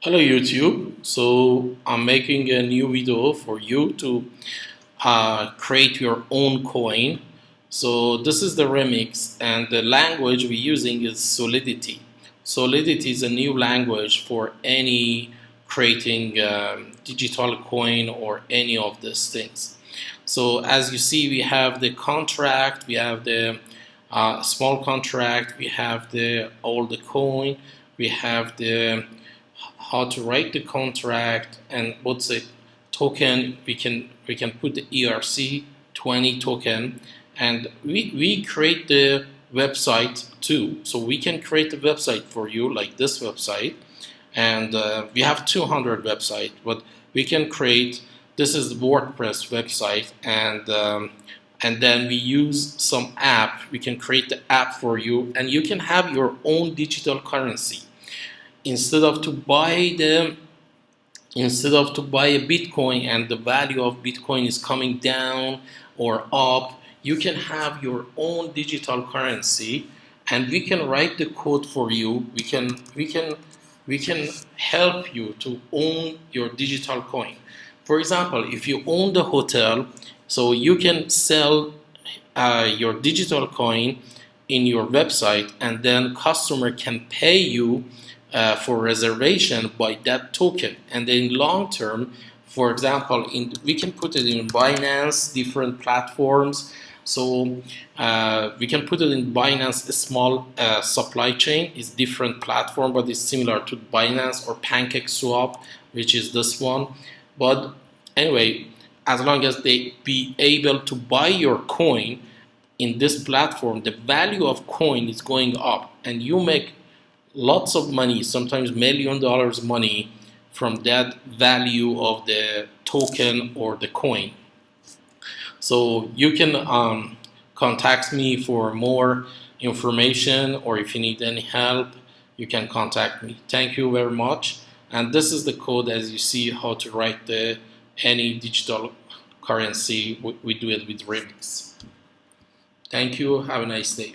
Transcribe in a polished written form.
Hello YouTube. So I'm making a new video for you to create your own coin. So this is the remix and the language we're using is Solidity. Solidity is a new language for any creating digital coin or any of these things. So as you see, we have the contract, we have the small contract, we have the all the coin, we have the how to write the contract and what's it token. We can put the ERC20 token, and we create the website too. So we can create a website for you like this website, and we have 200 website, but we can create, this is the WordPress website, and then we use some app. We can create the app for you, and you can have your own digital currency. Instead of to buy a Bitcoin and the value of Bitcoin is coming down or up, you can have your own digital currency, and we can write the code for you. We can help you to own your digital coin. For example, if you own the hotel, so you can sell your digital coin in your website, and then customer can pay you for reservation by that token. And in long term, for example, we can put it in Binance, different platforms. So we can put it in Binance. A small supply chain is different platform, but it's similar to Binance or PancakeSwap, which is this one. But anyway, as long as they be able to buy your coin in this platform, the value of coin is going up, and you make lots of money, sometimes $1 million money from that value of the token or the coin. So you can contact me for more information, or if you need any help, you can contact me. Thank you very much. And this is the code, as you see, how to write any digital currency. We do it with Remix. Thank you. Have a nice day.